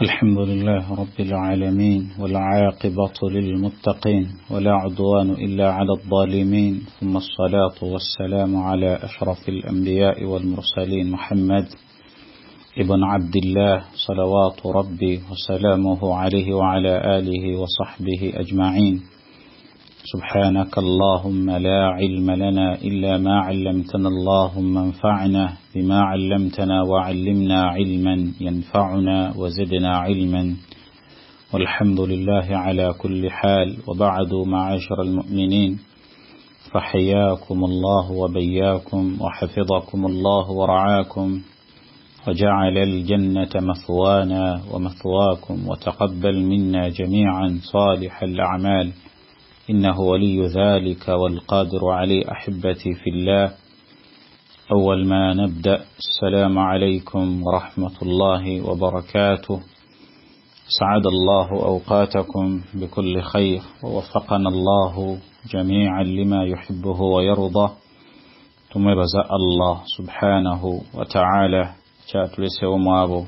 الحمد لله رب العالمين والعاقبة للمتقين ولا عدوان إلا على الظالمين، ثم الصلاة والسلام على أشرف الأنبياء والمرسلين محمد ابن عبد الله صلوات ربي وسلامه عليه وعلى آله وصحبه أجمعين. سبحانك اللهم لا علم لنا إلا ما علمتنا، اللهم انفعنا بما علمتنا وعلمنا علما ينفعنا وزدنا علما، والحمد لله على كل حال. وبعد، معاشر المؤمنين، فحياكم الله وبياكم وحفظكم الله ورعاكم وجعل الجنة مثوانا ومثواكم، وتقبل منا جميعا صالح الأعمال، إنه ولي ذلك والقادر عليه. أحبتي في الله، أول ما نبدأ، السلام عليكم ورحمة الله وبركاته. سعد الله أوقاتكم بكل خير، ووفقنا الله جميعا لما يحبه ويرضى. ثم رزق الله سبحانه وتعالى شاتلس ومابو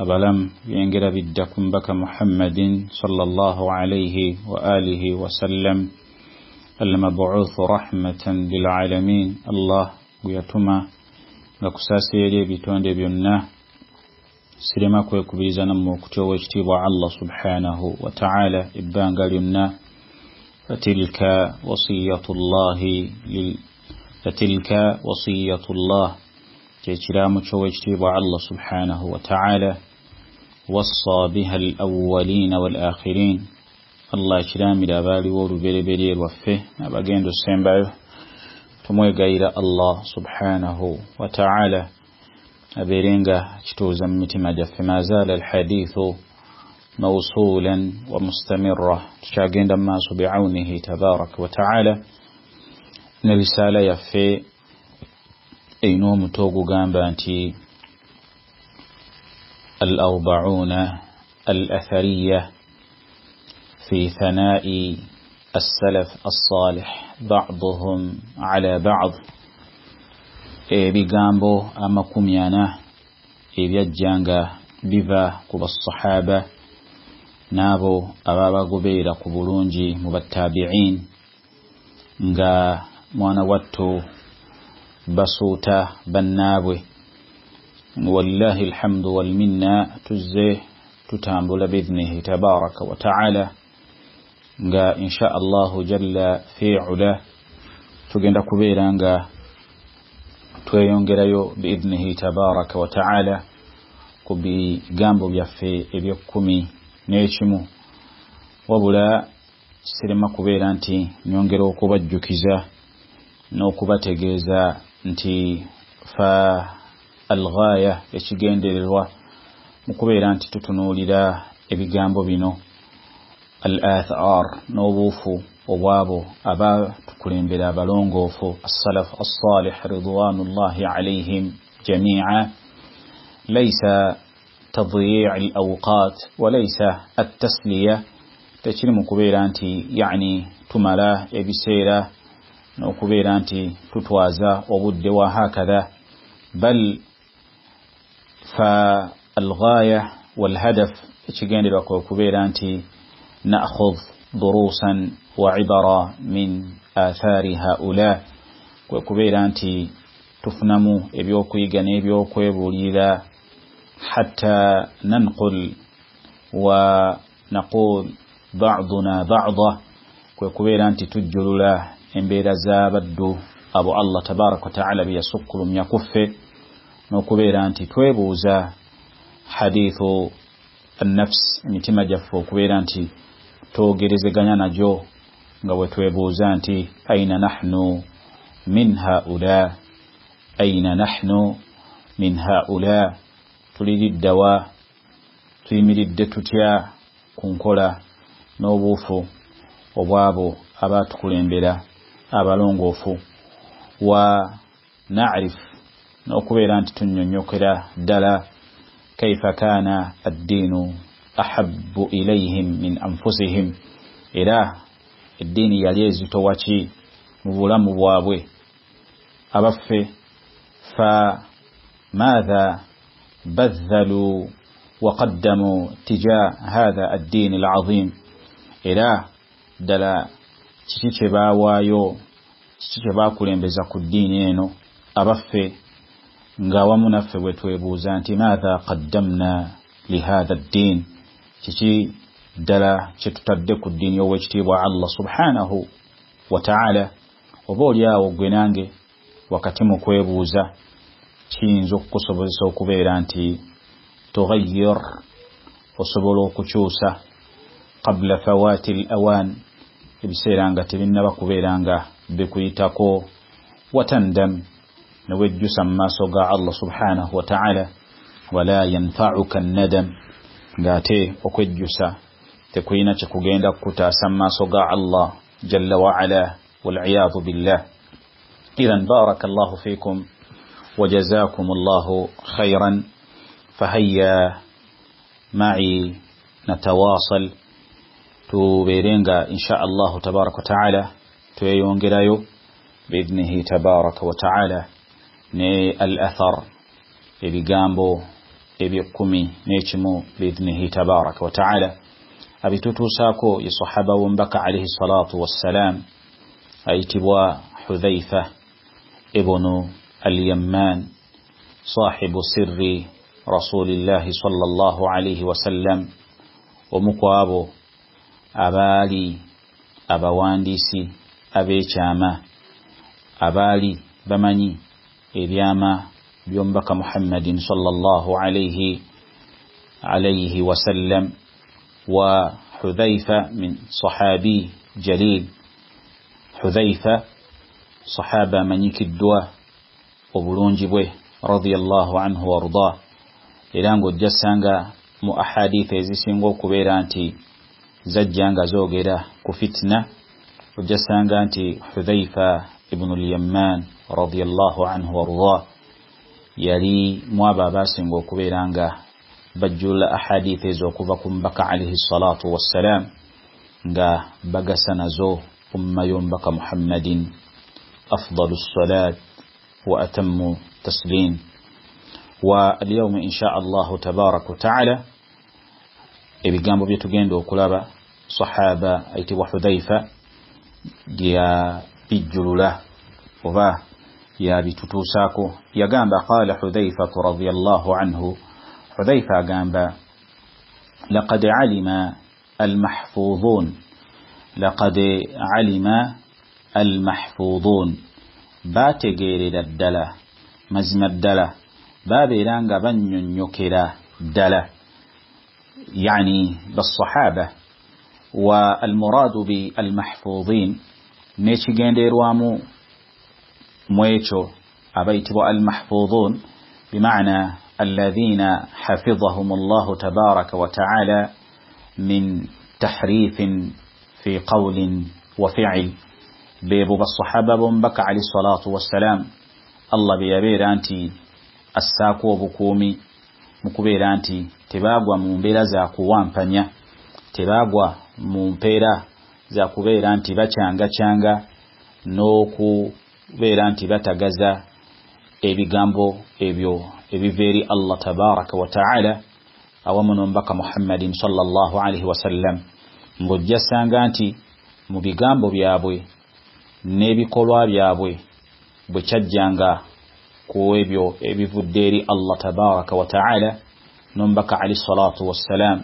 أبلم ينجر بدكم بك محمد صلى الله عليه وآله وسلم المبعوث رحمة للعالمين. الله ويتما لكساسيري بتوند بينا سلما كويكبيزانا موكتو واجتبع الله سبحانه وتعالى إبانغالينا. فتلك وصية الله كلام واجتبع الله سبحانه وتعالى، وصى بها الأولين والآخرين. الله كلام الأبالي وربيري وفه نبغين السنبال تموي غير الله سبحانه وتعالى أبيرينغا كتوزا متمجف. ما زال الحديث موصولا ومستمرا تشاغين دماس بعونه تبارك وتعالى. نرسالة يفي أينو متوغو غامبانتي الأربعون الأثرية في ثناء السلف الصالح بعضهم على بعض. بيغامبو أما كميانا بيجانغا بيفا كوبا الصحابة نابو أبابا قبيرا كبولونجي مبتابعين nga mwana wattu basuuta bannaabwe. Wallahi alhamdu wal minna, tuzze tutambula biidhnihi tabaraka wa ta'ala nga insha Allahu jalla fi'ula tugenda kubeera nga tweyongerayo biidhnihi tabaraka wa ta'ala ku bigambo byaffe eby'ekkumi n'ekimu. Wabula sirema kubeera nti nyongera okubajjukiza n'okubategeeza nti fa alghaya ekigendererwa mu kubeera nti tutunuulira ebigambo bino al-athar n'obuufu obwabo abatukulembera abalongoofu as-salaf as-salih ridwanullahi alayhim jami'a. laysa tadyi' al-awqat wa laysa at-tasliya, tekiri mu kubeera nti yani tumala ebiseera n'okubeera nti tutwaza obudde wa hakadha, bal fa alghaya walhadaf ekigendererwa kwe kubeera nti na'khudh durusan wa ibara min athari haula, kwe kubeera nti tufunamu ebyokuyiga n'ebyokwebuulira hatta nanqul wa naqul ba'duna ba'da, kwe kubeera nti tujjulula embeera z'abaddu abo Allah tabaraka wa ta'ala biyasukkulumya kuffe, n'okubeera nti twebuuza hadithu an-nafs, emitima gyaffe okubeera nti twogerezeganya nagyo nga bwe twebuuza nti aina nahnu min haula, aina nahnu min haula, tuliriddawa, tuyimiridde tutya ku nkola n'obuufu obwabo abatukulembera abalongoofu. Wa na'rif, n'okubeera nti tunnyonnyokera ddala kaifa kaana ad-diinu ahabbu ilayhim min anfusihim, era eddiini yali ezitowa ki mu bulamu bwabwe abaffe. fa maadha badhalu وقدموا تجاه هذا الدين العظيم إلى دلا تشيبا وايو تشيبا كولمبزا كالدين ينو أبفي ngawamu naffe bwe twebuuza nti maatha qaddamna lihadha ad-din kiki ddala kyetutadde ku ddiini y'owekitiibwa Allah subhanahu wa ta'ala. Oba oliawo gwe nange wakati mu kwebuuza kiyinza okukusobozesa okubeera nti tughayyir osobola okukyusa qabla fawati al-awaan ebiseera nga tebinnaba kubeera nga bikuyitako watandam نوجس ما سوغا الله سبحانه وتعالى ولا ينفعك الندم غاتي اوكجسا تكوينا تشكوغيندا كوتا سما سوغا الله جل وعلا والعياذ بالله. إذا بارك الله فيكم وجزاكم الله خيرا. فهيا معي نتواصل تبيرينغا إن شاء الله تبارك وتعالى تيونغرايو بإذنه تبارك وتعالى ne al-athar ebigambo ebyekumi n'ekimu biidhnihi tabaraka wa ta'ala abitutuusaako ye sahaba w'omubaka alayhi salatu wassalam ayitibwa Hudhaifa ibnu al-Yamman sahibu sirri rasulillahi sallallahu alayhi wasallam omukwabo abaali abawandiisi ab'ekyama abaali bamanyi ebyama by'omubaka Muhammadin sallallahu alayhi wasallam. wa Hudhaifa min sahabi jalil, Hudhaifa sahaba manyikiddwa obulungi bwe radiyallahu anhu warda, era ng'ojja sanga mu ahaditha ezisinga okubeera nti zajjanga zoogera ku fitna ojja sanga nti Hudhaifa ibn al-Yamman radiyallahu anhu warda yali mwaba abasinga okubeera nga bajjula ahaditha ez'okuva ku mbaka alayhi salatu wassalam nga bagasa nazo umma y'omubaka Muhammadin afdalu salat wa atammu taslim. واليوم إن شاء الله تبارك وتعالى ebigambo byetugenda okulaba sahaba ayitibwa Hudhaifa ya bijjulula oba ya bitutuusaako. yagamba qala Hudhaifa radiyallahu anhu, Hudhaifa agamba laqad alima al-mahfudhun, laqad alima al-mahfudhun, bategeerera ddala mazima ddala babeera nga bannyonnyokera ddala يعني بالصحابة. والمراد بالمحفوظين نيشي جنديروامو مويتشو أبيتبو المحفوظون بمعنى الذين حفظهم الله تبارك وتعالى من تحريف في قول وفعل. بيبو بالصحابة بمبك عليه الصلاة والسلام الله بيبير أنتي الساكو بكومي mukubeera nti tebagwa mu mbeera za kuwampanya, tebagwa mu mpeera za kubeera nti bacyanga n'okubeera nti batagaza ebigambo ebyo ebiveeri Allah tabaraka wa ta'ala awamu n'omubaka Muhammadin sallallahu alayhi wasallam. ng'ojja sanga nti mu bigambo byabwe n'ebikolwa byabwe bwe kyajjanga ku ebyo ebivudde eri Allah tabaraka wa ta'ala n'omubaka alayhi salatu wassalam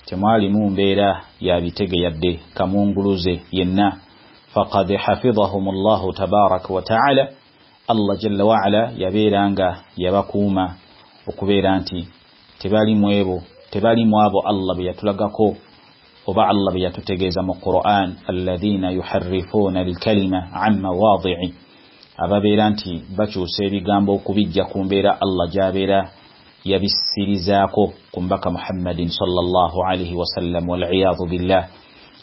temwalimu mbeera yabitege yadde kamunguluze yenna. faqad hafidhahum Allah tabaraka wa ta'ala, Allah jalla wa ala yabeeranga yabakuuma okubeera nti tebalimu abo Allah bye yatulagako oba Allah bye yatutegeeza mu Qur'an, alladhina yuharrifuna al-kalima an mawadhi'i, ababeera nti bakyusa ebigambo okubijja ku mbeera Allah gy'abeera yabisirizaako ku mbaka Muhammadin sallallahu alayhi wasallam wal'iyadhu billah.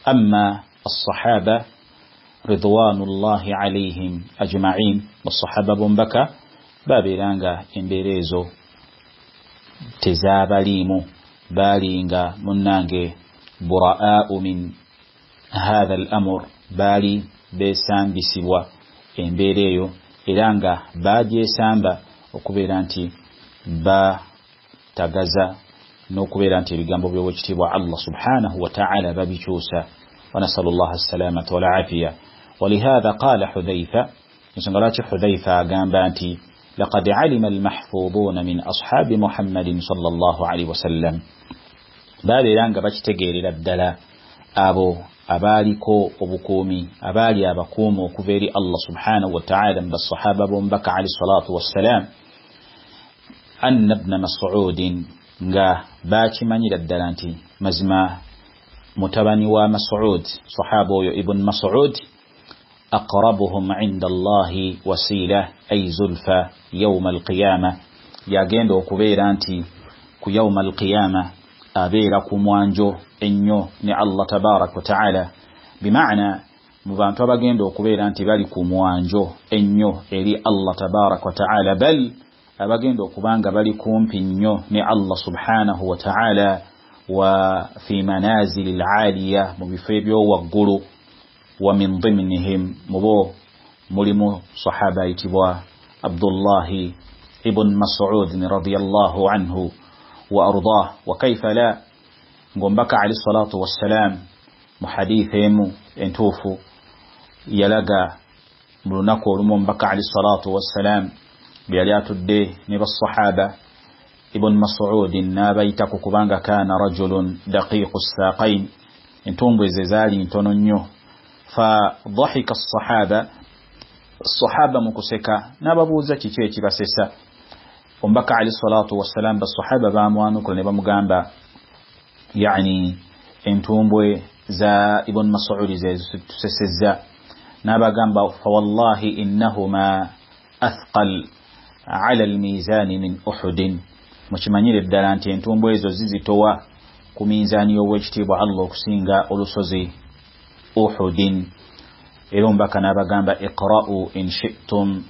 amma as-sahaba ridwanullahi alayhim ajma'in, as-sahaba bombaka babeeranga embeera ezo tezaabaliimu, baalinga munnange buraa'u min hadha al-amr, baali beesambisibwa embeera eyo era nga bagyesamba okubeera nti batagaza n'okubeera nti ebigambo by'owekitiibwa Allah subhanahu wa ta'ala babikyusa. ونسأل الله السلامة والعافية. ولهذا قال حذيفة حذيفة أغانبانتي لقد علم المحفوظون من أصحاب محمد صلى الله عليه وسلم بابي لانغا بكتغيرira ddala abo abaliko obukuumi abali abakuumu okuva Allah subhanahu wa ta'ala mu basahaba bombaka alayhi salatu wassalam anna ibn Mas'ud nga bakimanyira ddala nti mazima mutabani wa Mas'ud sahaba oyo ibn Mas'ud aqrabuhum 'inda Allah wasila ay zulfa yawm al-qiyamah yagenda okubeera nti ku yawm al-qiyamah abeera ku mwanjo ennyo ne Allah tabarak wa ta'ala bimaana mu bantu abagenda okubeera nti bali ku mwanjo ennyo eri Allah tabarak wa ta'ala bal abagenda okubanga bali kumpi nnyo ne Allah subhanahu wa ta'ala wa fi manazil al-'aliya mu bifo ebyowaggulu wa min dhimnihim mubo mulimu sahaba itibwa Abdullah ibn Mas'ud radiyallahu anhu وأرضاه وكيف لا ngombaka عليه الصلاة والسلام محديثهم انتوفوا يلقى ملنكو ولمبكى عليه الصلاة والسلام بياليات الدي نبى الصحابة ابن مسعود نابيتك كبانغا كان رجل دقيق الساقين انتم بزيزالي انتونيو فضحك الصحابة مكسكا ناببوزة تيتي بسيسا ومبكى عليه الصلاة والسلام بالصحابة باموانو كل نبا مغامبا يعني انتومبوي زا ابن مسعود زي تسسزا نبا غامبا فوالله إنهما أثقل على الميزان من أحد مشمانير الدلانتي انتومبوي زوزيزي توا كميزاني ووجتيب الله كسينغا أولوسوزي أحد إلهم بكى نبا غامبا اقرأوا إن شئتم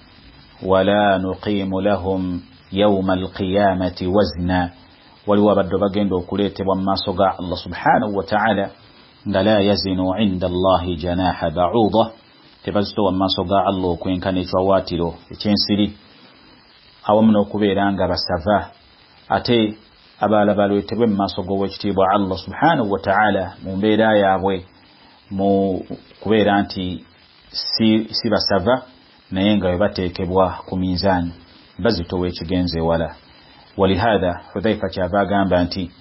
ولا نقيم لهم يوم القيامة وزنا ولوابد بغندو كليتي وما سوغا الله سبحانه وتعالى لا يزن عند الله جناح بعوضة تبزتو وما سوغا الله كوين كان يتواتلو يتنسري أو منو كبيرانغا بسافا أتي أبالا بالو يتبين ما سوغا وجتيبو الله سبحانه وتعالى مبيدا يابوي مو كبيرانتي سي بسافا نينغا يباتيكبوا كميزان bazito wekigenze wala walihadha Hudhaifa kyabagamba nti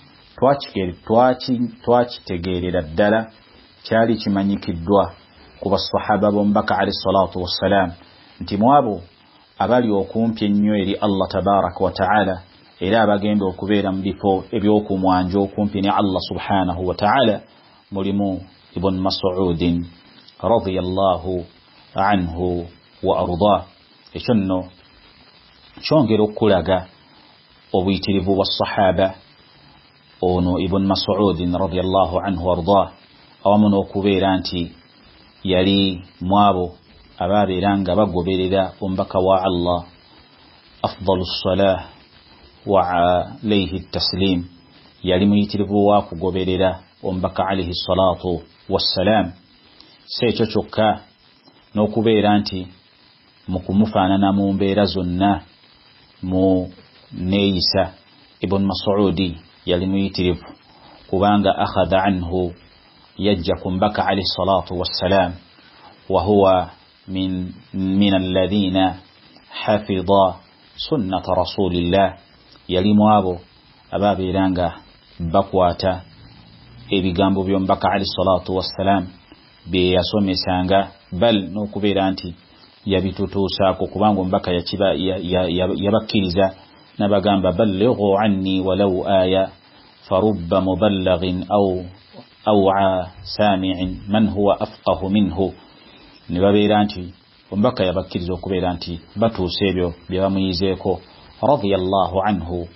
twakitegeerera ddala kyali kimanyikiddwa ku basahaba bombaka alayhi salatu wassalam nti mwabo abali okumpi ennyo eri Allah tabaraka wa ta'ala era abagenda okubeera mu bifo ebyokumwanjo okumpi ne Allah subhanahu wa ta'ala mulimu ibn Mas'ud radiyallahu anhu wa arda ekyo nno kyongera okulaga obuyitirivu bwa sahaba ono ibn Mas'ud radiyallahu anhu warda awamu n'okubeera nti yali mwabo ababeera nga bagoberera ombaka wa Allah afdalu ssalah wa alayhi taslim yali muyitirivu wa kugoberera ombaka alayhi salatu wassalam sekyo kyokka n'okubeera nti mu kumufaanana mu mbeera zonna mu neeyisa ibn Mas'udi yali muyitirivu kubanga akhadha anhu yajja kumbaka alayhi salatu wassalam wa huwa min alladhina hafidha sunnata rasulillah yali mwabo ababeeranga bakwata ebigambo by'ombaka alayhi salatu wassalam bye yasomesanga bal n'okubeera nti yabitutuusaako kubanga ombaka yabakkiriza nabagamba ballighu anni walau aya farubba muballaghin aw sami'in man huwa afqahu minhu nibabeera nti ombaka yabakkiriza okubeera nti batuusa ebyo bye bamuyizeeko radiyallahu anhu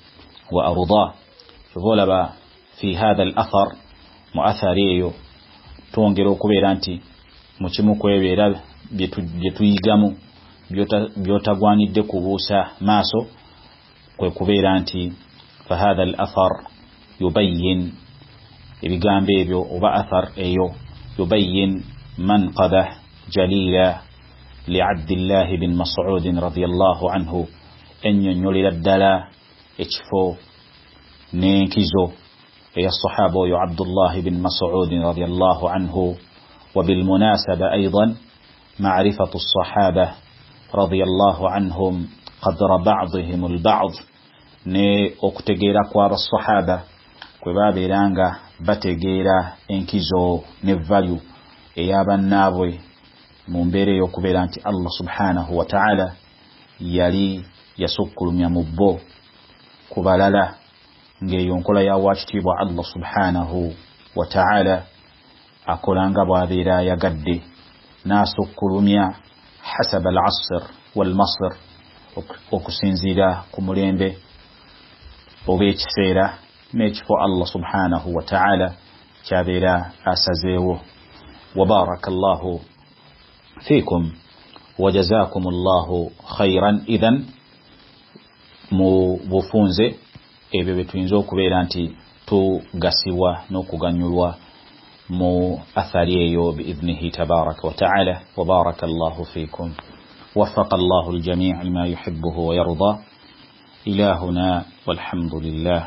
wa arda olaba fi hadha al-athar muathari eyo twongera okubeera nti mu kimu kwebeera byetuyigamu byotagwanidde kubuusa maaso kwe kubeera nti fahadha al-athar yubayyin ebigambo ebyo oba athar eyo yubayyin manqaba jalila li'Abdillah bin Mas'ud radiyallahu anhu ennyonnyolera ddala ekifo نينكيزو يا الصحابة يا عبد الله بن مسعود رضي الله عنه. وبالمناسبة أيضا معرفة الصحابة رضي الله عنهم قدر بعضهم البعض ne okutegeera kw'aba الصحابة kwe babeeranga bategeera enkizo ne value ey'abannaabwe mu mbeera ey'okubeera nti Allah subhanahu wa ta'ala yali yasukkulumya mu bo ku balala ng'eyo nkola ya waakitiibwa Allah subhanahu wa ta'ala akolanga bw'abeera ayagadde n'asukkulumya hasaba al-asr wal-masr okusinziira ku mulembe oba ekiseera n'ekifo Allah subhanahu wa ta'ala kyabeera asazeewo. وبارك الله فيكم وجزاكم الله خيرا. إذن mu bufunze ebyo betuyinza okubeera nti tugasiwa n'okuganyulwa mu athari eyo biidhnihi tabaraka wa ta'ala. وبارك الله فيكم وفق الله الجميع لما يحبه ويرضى. إلهنا والحمد لله.